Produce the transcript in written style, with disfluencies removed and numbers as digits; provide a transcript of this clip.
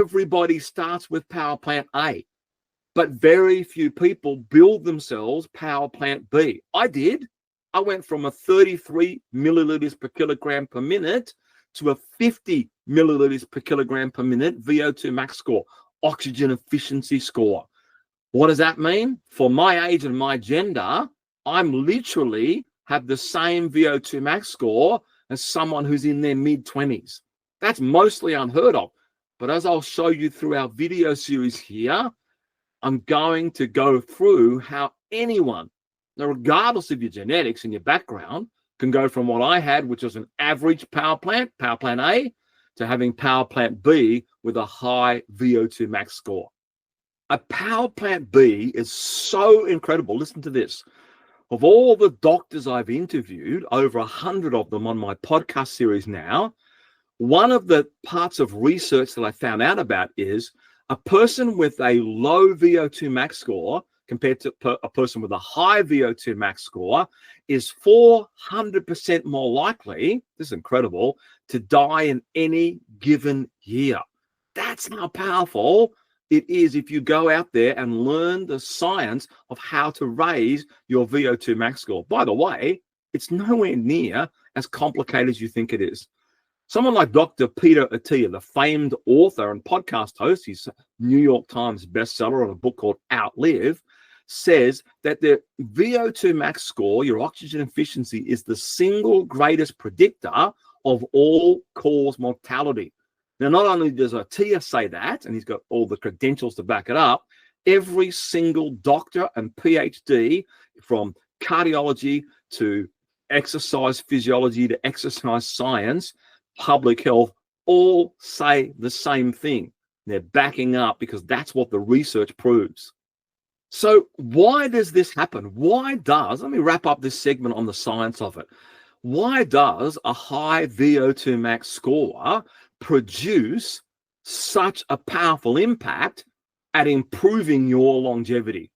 Everybody starts with power plant A, but very few people build themselves power plant B. I did. I went from a 33 milliliters per kilogram per minute to a 50 milliliters per kilogram per minute VO2 max score, oxygen efficiency score. What does that mean? For my age and my gender, I'm literally have the same VO2 max score as someone who's in their mid-20s. That's mostly unheard of. But as I'll show you through our video series here, I'm going to go through how anyone, now regardless of your genetics and your background, can go from what I had, which was an average power plant A, to having power plant B with a high VO2 max score. A power plant B is so incredible. Listen to this. Of all the doctors I've interviewed, over 100 of them on my podcast series now, one of the parts of research that I found out about is a person with a low VO2 max score compared to a person with a high VO2 max score is 400% more likely, this is incredible, to die in any given year. That's how powerful it is if you go out there and learn the science of how to raise your VO2 max score. By the way, it's nowhere near as complicated as you think it is. Someone like Dr. Peter Attia, the famed author and podcast host, he's a New York Times bestseller on a book called Outlive, says that the VO2 max score, your oxygen efficiency, is the single greatest predictor of all-cause mortality. Now, not only does Attia say that, and he's got all the credentials to back it up, every single doctor and PhD, from cardiology to exercise physiology to exercise science, public health, all say the same thing. They're backing up because that's what the research proves. So why does this happen? Let me wrap up this segment on the science of it. Why does a high VO2 max score produce such a powerful impact at improving your longevity?